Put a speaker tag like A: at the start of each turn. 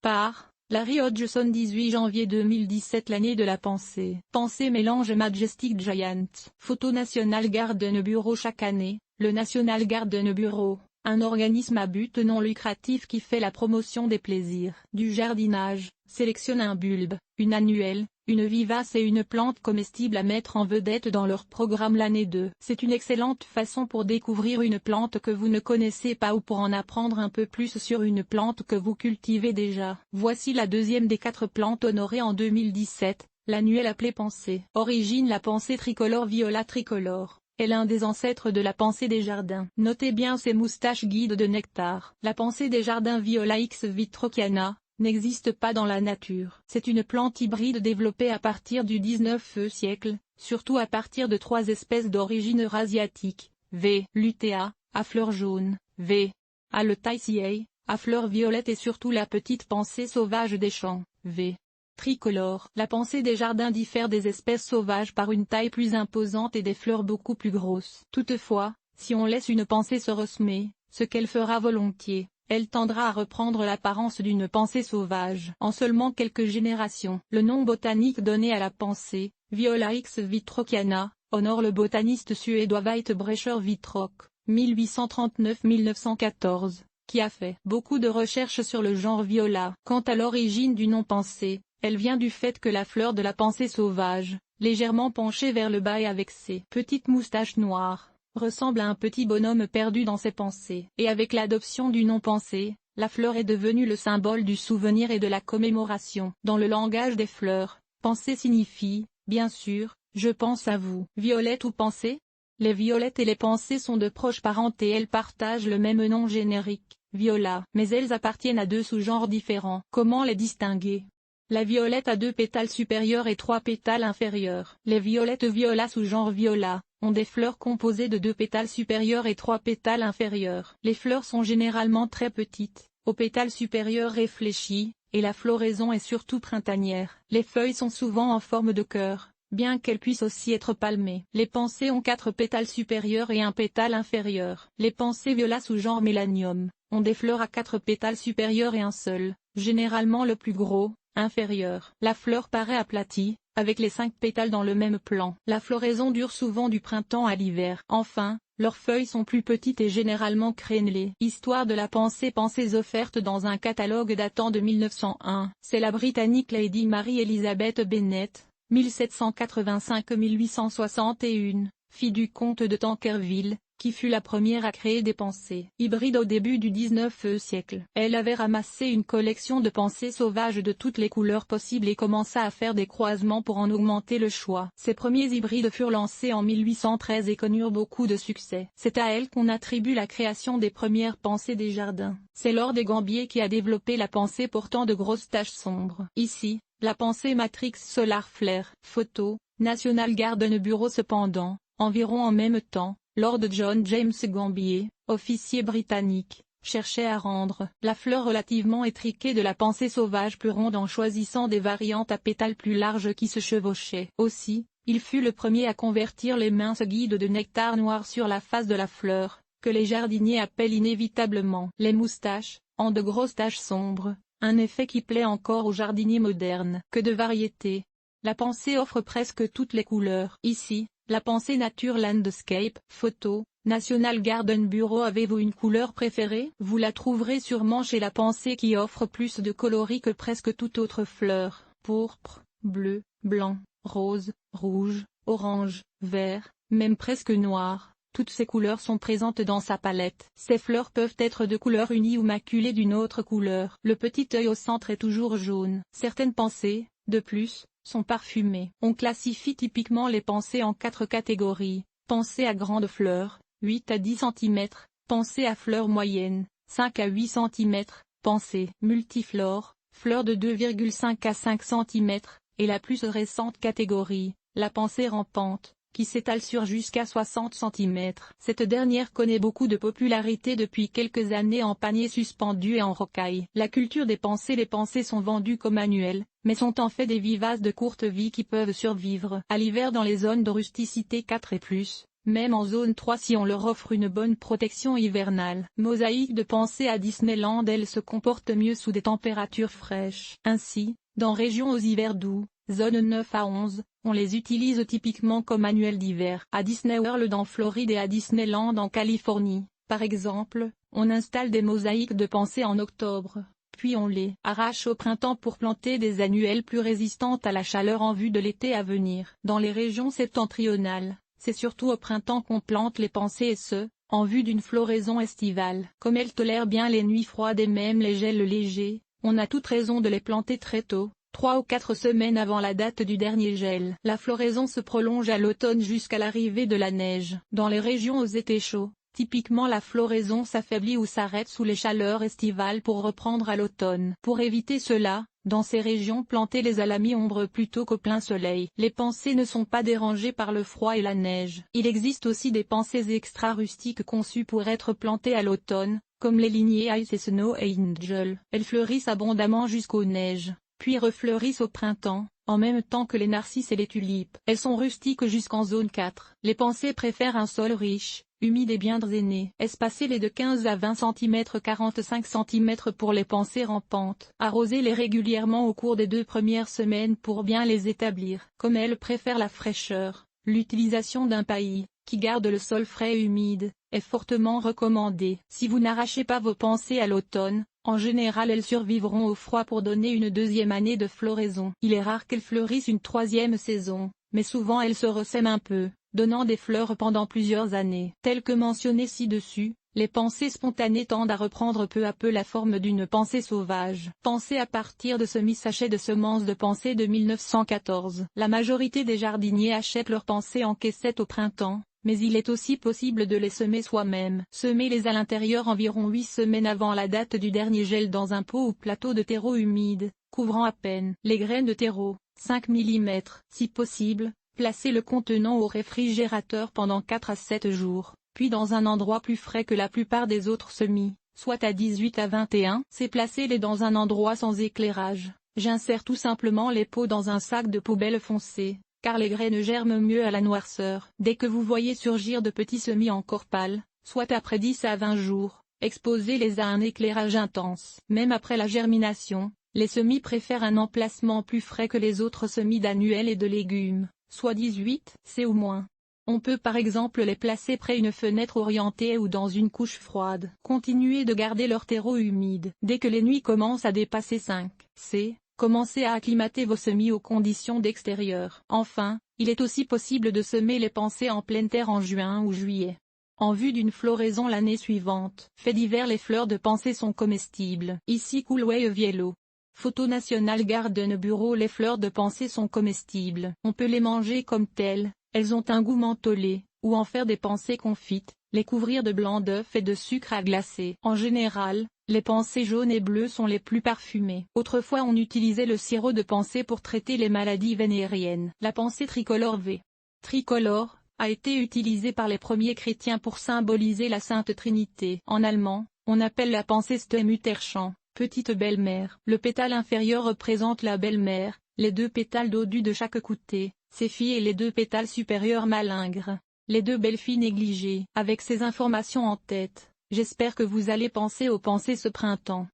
A: Par Larry Hodgson 18 janvier 2017 L'année de la pensée. Pensée mélange Majestic Giant. Photo National Garden Bureau. Chaque année, le National Garden Bureau, un organisme à but non lucratif qui fait la promotion des plaisirs du jardinage, sélectionne un bulbe, une annuelle, une vivace et une plante comestible à mettre en vedette dans leur programme l'année 2. C'est une excellente façon pour découvrir une plante que vous ne connaissez pas ou pour en apprendre un peu plus sur une plante que vous cultivez déjà. Voici la deuxième des 4 plantes honorées en 2017, l'annuelle appelée pensée. Origine. La pensée tricolore. Viola tricolore est l'un des ancêtres de la pensée des jardins. Notez bien ces moustaches guides de nectar. La pensée des jardins Viola X vitrocana n'existe pas dans la nature. C'est une plante hybride développée à partir du 19e siècle, surtout à partir de 3 espèces d'origine eurasiatique, V. lutea, à fleurs jaunes, V. alotaceae, à fleurs violettes et surtout la petite pensée sauvage des champs, V. tricolore. La pensée des jardins diffère des espèces sauvages par une taille plus imposante et des fleurs beaucoup plus grosses. Toutefois, si on laisse une pensée se ressemer, ce qu'elle fera volontiers, elle tendra à reprendre l'apparence d'une pensée sauvage. En seulement quelques générations, le nom botanique donné à la pensée, Viola X vitrocana, honore le botaniste suédois Weitbrecher Wittrock, 1839-1914, qui a fait beaucoup de recherches sur le genre Viola. Quant à l'origine du nom pensée, elle vient du fait que la fleur de la pensée sauvage, légèrement penchée vers le bas et avec ses petites moustaches noires, ressemble à un petit bonhomme perdu dans ses pensées. Et avec l'adoption du nom pensée, la fleur est devenue le symbole du souvenir et de la commémoration. Dans le langage des fleurs, pensée signifie, bien sûr, je pense à vous. Violette ou pensée? Les violettes et les pensées sont de proches parentes et elles partagent le même nom générique, viola. Mais elles appartiennent à 2 sous-genres différents. Comment les distinguer? La violette a 2 pétales supérieurs et 3 pétales inférieurs. Les violettes viola sous-genre viola ont des fleurs composées de 2 pétales supérieurs et 3 pétales inférieurs. Les fleurs sont généralement très petites, aux pétales supérieurs réfléchis, et la floraison est surtout printanière. Les feuilles sont souvent en forme de cœur, bien qu'elles puissent aussi être palmées. Les pensées ont 4 pétales supérieurs et 1 pétale inférieur. Les pensées viola sous-genre mélanium ont des fleurs à 4 pétales supérieurs et un seul, généralement le plus gros, inférieur. La fleur paraît aplatie, avec les 5 pétales dans le même plan. La floraison dure souvent du printemps à l'hiver. Enfin, leurs feuilles sont plus petites et généralement crénelées. Histoire de la pensée. Pensées offertes dans un catalogue datant de 1901. C'est la Britannique Lady Mary Elizabeth Bennet, 1785-1861, fille du comte de Tankerville, qui fut la première à créer des pensées hybrides au début du 19e siècle. Elle avait ramassé une collection de pensées sauvages de toutes les couleurs possibles et commença à faire des croisements pour en augmenter le choix. Ses premiers hybrides furent lancés en 1813 et connurent beaucoup de succès. C'est à elle qu'on attribue la création des premières pensées des jardins. C'est Laure des Gambier qui a développé la pensée portant de grosses taches sombres. Ici, la pensée Matrix Solar Flare. Photo, National Garden Bureau. Cependant, environ en même temps, Lord John James Gambier, officier britannique, cherchait à rendre la fleur relativement étriquée de la pensée sauvage plus ronde en choisissant des variantes à pétales plus larges qui se chevauchaient. Aussi, il fut le premier à convertir les minces guides de nectar noir sur la face de la fleur, que les jardiniers appellent inévitablement les moustaches, en de grosses taches sombres, un effet qui plaît encore aux jardiniers modernes. Que de variétés! La pensée offre presque toutes les couleurs. Ici, la pensée Nature Landscape. Photo, National Garden Bureau. Avez-vous une couleur préférée? Vous la trouverez sûrement chez la pensée qui offre plus de coloris que presque toute autre fleur. Pourpre, bleu, blanc, rose, rouge, orange, vert, même presque noir. Toutes ces couleurs sont présentes dans sa palette. Ces fleurs peuvent être de couleur unie ou maculées d'une autre couleur. Le petit œil au centre est toujours jaune. Certaines pensées, de plus, sont parfumées. On classifie typiquement les pensées en 4 catégories. Pensée à grandes fleurs, 8 à 10 cm, pensée à fleurs moyennes, 5 à 8 cm, pensée multiflore, fleurs de 2,5 à 5 cm, et la plus récente catégorie, la pensée rampante, qui s'étale sur jusqu'à 60 cm. Cette dernière connaît beaucoup de popularité depuis quelques années en panier suspendu et en rocaille. La culture des pensées. Les pensées sont vendues comme annuelles, mais sont en fait des vivaces de courte vie qui peuvent survivre à l'hiver dans les zones de rusticité 4 et plus, même en zone 3 si on leur offre une bonne protection hivernale. Mosaïque de pensée à Disneyland. Elles se comportent mieux sous des températures fraîches. Ainsi, dans régions aux hivers doux, zone 9 à 11, on les utilise typiquement comme annuels d'hiver. À Disney World en Floride et à Disneyland en Californie, par exemple, on installe des mosaïques de pensée en octobre, puis on les arrache au printemps pour planter des annuelles plus résistantes à la chaleur en vue de l'été à venir. Dans les régions septentrionales, c'est surtout au printemps qu'on plante les pensées et ce, en vue d'une floraison estivale. Comme elles tolèrent bien les nuits froides et même les gels légers, on a toute raison de les planter très tôt, 3 ou 4 semaines avant la date du dernier gel. La floraison se prolonge à l'automne jusqu'à l'arrivée de la neige. Dans les régions aux étés chauds, typiquement la floraison s'affaiblit ou s'arrête sous les chaleurs estivales pour reprendre à l'automne. Pour éviter cela, dans ces régions plantez-les à la mi-ombre plutôt qu'au plein soleil. Les pensées ne sont pas dérangées par le froid et la neige. Il existe aussi des pensées extra-rustiques conçues pour être plantées à l'automne, comme les lignées Ice et Snow Angel. Elles fleurissent abondamment jusqu'aux neiges, puis refleurissent au printemps, en même temps que les narcisses et les tulipes. Elles sont rustiques jusqu'en zone 4. Les pensées préfèrent un sol riche, humide et bien drainé. Espacez-les de 15 à 20 cm 45 cm pour les pensées rampantes. Arrosez-les régulièrement au cours des 2 premières semaines pour bien les établir. Comme elles préfèrent la fraîcheur, l'utilisation d'un paillis, qui garde le sol frais et humide, est fortement recommandée. Si vous n'arrachez pas vos pensées à l'automne, en général elles survivront au froid pour donner une deuxième année de floraison. Il est rare qu'elles fleurissent une troisième saison, mais souvent elles se ressèment un peu, donnant des fleurs pendant plusieurs années. Telles que mentionnées ci-dessus, les pensées spontanées tendent à reprendre peu à peu la forme d'une pensée sauvage. Pensée à partir de semi-sachets de semences de pensée de 1914. La majorité des jardiniers achètent leurs pensées en caissettes au printemps, mais il est aussi possible de les semer soi-même. Semez-les à l'intérieur environ 8 semaines avant la date du dernier gel dans un pot ou plateau de terreau humide, couvrant à peine les graines de terreau, 5 mm. Si possible, placez le contenant au réfrigérateur pendant 4 à 7 jours, puis dans un endroit plus frais que la plupart des autres semis, soit à 18 à 21. C'est placez-les dans un endroit sans éclairage. J'insère tout simplement les pots dans un sac de poubelle foncé, car les graines germent mieux à la noirceur. Dès que vous voyez surgir de petits semis encore pâles, soit après 10 à 20 jours, exposez-les à un éclairage intense. Même après la germination, les semis préfèrent un emplacement plus frais que les autres semis d'annuels et de légumes, soit 18 C ou moins. On peut par exemple les placer près une fenêtre orientée ou dans une couche froide. Continuez de garder leur terreau humide. Dès que les nuits commencent à dépasser 5 C, commencez à acclimater vos semis aux conditions d'extérieur. Enfin, il est aussi possible de semer les pensées en pleine terre en juin ou juillet, en vue d'une floraison l'année suivante. Fait d'hiver, les fleurs de pensée sont comestibles. Ici Cool Wave Yellow. Photo National Garden Bureau. Les fleurs de pensée sont comestibles. On peut les manger comme telles, elles ont un goût mentholé, ou en faire des pensées confites, les couvrir de blanc d'œuf et de sucre à glacer. En général, les pensées jaunes et bleues sont les plus parfumées. Autrefois on utilisait le sirop de pensée pour traiter les maladies vénériennes. La pensée tricolore V. Tricolore a été utilisée par les premiers chrétiens pour symboliser la Sainte Trinité. En allemand, on appelle la pensée Stiefmütterchen, petite belle-mère. Le pétale inférieur représente la belle-mère, les 2 pétales dodus de chaque côté, ses filles, et les 2 pétales supérieurs malingres, les 2 belles filles négligées. Avec ces informations en tête, j'espère que vous allez penser aux pensées ce printemps.